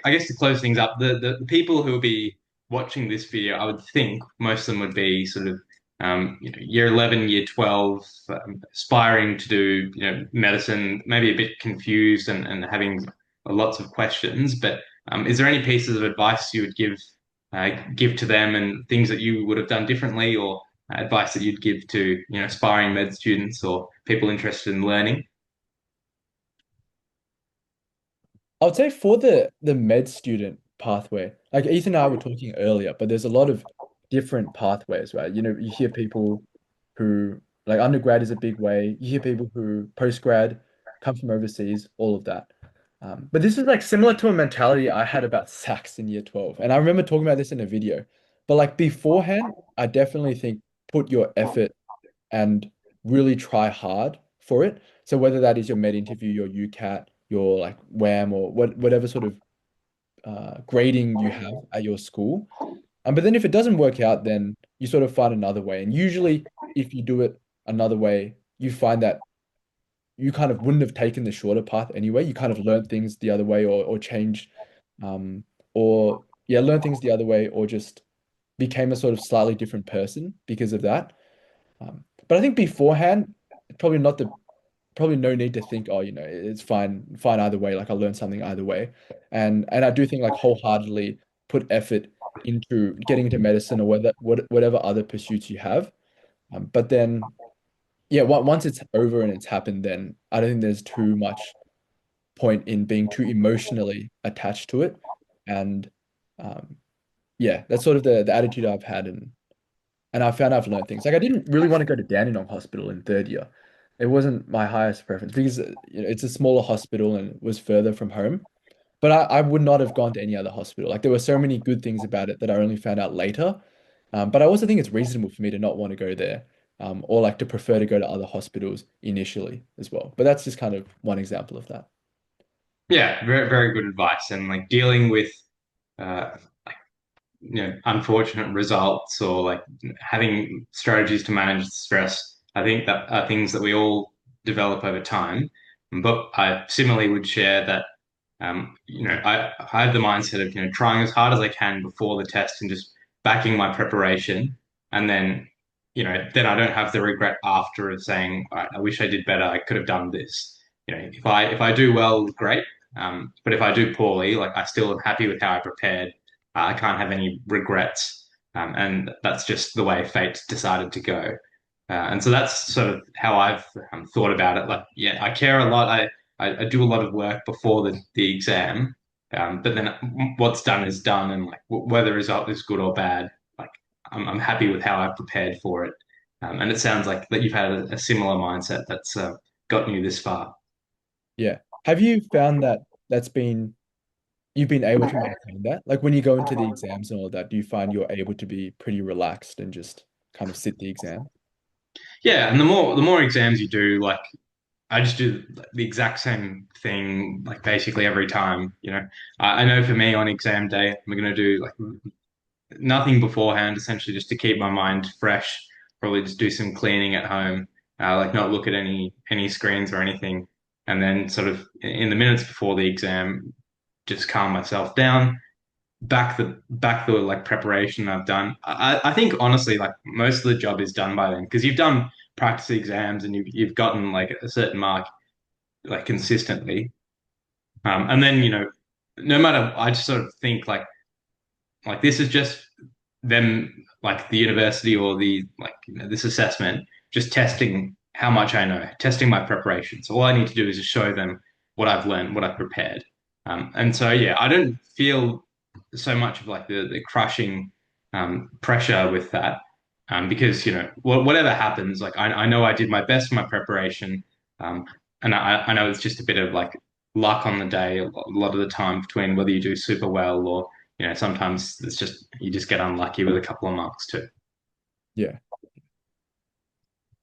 I guess to close things up, the people who will be watching this video, I would think most of them would be sort of year 11, year 12, aspiring to do medicine, maybe a bit confused and having lots of questions. But is there any pieces of advice you would give to them, and things that you would have done differently, or advice that you'd give to aspiring med students or people interested in learning? I would say for the med student pathway, like Ethan and I were talking earlier, but there's a lot of different pathways, right? You know, you hear people who like undergrad is a big way. You hear people who postgrad come from overseas, all of that. But this is like similar to a mentality I had about SACs in year 12. And I remember talking about this in a video. But like beforehand, I definitely think put your effort and really try hard for it. So whether that is your med interview, your UCAT, your like WAM or whatever sort of grading you have at your school. But then if it doesn't work out, then you sort of find another way. And usually if you do it another way, you find that you kind of wouldn't have taken the shorter path anyway. You kind of learn things the other way or change um or yeah, learn things the other way or just became a sort of slightly different person because of that. But I think beforehand, probably not the probably no need to think, oh, it's fine either way. Like I learned something either way, and I do think like wholeheartedly put effort into getting into medicine or whatever other pursuits you have. But then, yeah, once it's over and it's happened, then I don't think there's too much point in being too emotionally attached to it. And um, yeah, that's sort of the attitude I've had, and I found I've learned things. Like I didn't really want to go to Dandenong Hospital in third year. It wasn't my highest preference because it's a smaller hospital and it was further from home. But I would not have gone to any other hospital. Like there were so many good things about it that I only found out later. But I also think it's reasonable for me to not want to go there, or like to prefer to go to other hospitals initially as well. But that's just kind of one example of that. Yeah, very very good advice. And like dealing with uh, unfortunate results or like having strategies to manage the stress, I think that are things that we all develop over time. But I similarly would share that I have the mindset of trying as hard as I can before the test and just backing my preparation, and then then I don't have the regret after of saying I wish I did better. I could have done this. If I do well, great. But if I do poorly, like I still am happy with how I prepared. I can't have any regrets, and that's just the way fate decided to go. And so that's sort of how I've thought about it. Like, yeah, I care a lot. I do a lot of work before the exam, but then what's done is done, and like whether the result is good or bad, like I'm happy with how I've prepared for it. And it sounds like that you've had a similar mindset that's gotten you this far. Yeah. Have you found that that's been you've been able to maintain that? Like when you go into the exams and all that, do you find you're able to be pretty relaxed and just kind of sit the exam? Yeah, and the more exams you do, like I just do the exact same thing, like basically every time. I know for me on exam day, I'm going to do like nothing beforehand, essentially just to keep my mind fresh. Probably just do some cleaning at home, like not look at any screens or anything, and then sort of in the minutes before the exam, just calm myself down. Back the like preparation I've done. I think honestly, like most of the job is done by then because you've done practice exams and you've gotten like a certain mark like consistently. And then no matter, I just sort of think like this is just them, like the university or the like this assessment, just testing how much I know, testing my preparation. So all I need to do is just show them what I've learned, what I've prepared. And so yeah, I don't feel so much of like the crushing pressure with that. Because whatever happens, like I know I did my best for my preparation, and I know it's just a bit of like luck on the day a lot of the time between whether you do super well or, sometimes it's just you just get unlucky with a couple of marks too. Yeah.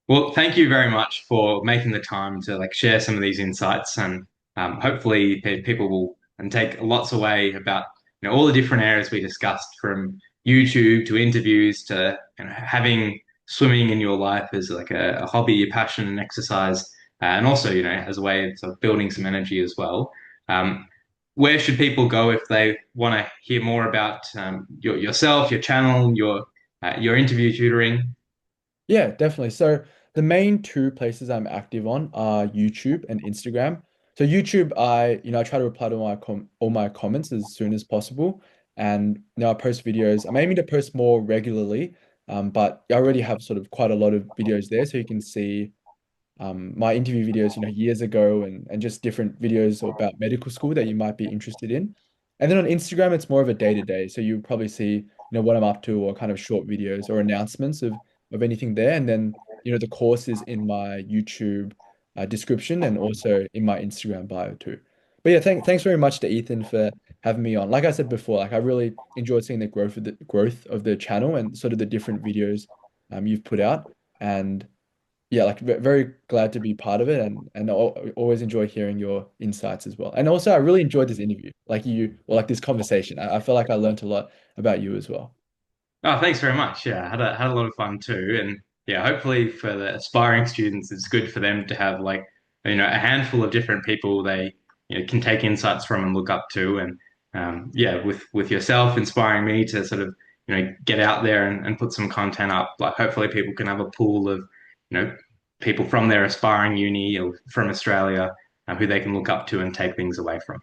Well, thank you very much for making the time to like share some of these insights, and hopefully people will and take lots away about all the different areas we discussed, from YouTube to interviews to having swimming in your life as like a hobby, a passion, and exercise, and also as a way of sort of building some energy as well. Um, where should people go if they want to hear more about yourself, your channel, your interview tutoring? Yeah, definitely. So the main two places I'm active on are YouTube and Instagram. So YouTube, I try to reply to all my comments as soon as possible, and I post videos. I'm aiming to post more regularly, but I already have sort of quite a lot of videos there, so you can see my interview videos, years ago, and just different videos about medical school that you might be interested in. And then on Instagram, it's more of a day to day. So you probably see, what I'm up to, or kind of short videos or announcements of anything there. And then, the course is in my YouTube description and also in my Instagram bio too. But yeah, thanks very much to Ethan for having me on. Like I said before, like I really enjoyed seeing the growth of the channel and sort of the different videos you've put out. And yeah, like very glad to be part of it, and always enjoy hearing your insights as well. And also, I really enjoyed this interview, like this conversation. I feel like I learned a lot about you as well. Oh, thanks very much. Yeah, I had a lot of fun too, and yeah, hopefully for the aspiring students, it's good for them to have like a handful of different people they can take insights from and look up to, and yeah, with yourself inspiring me to sort of get out there and put some content up. Like hopefully people can have a pool of people from their aspiring uni or from Australia who they can look up to and take things away from.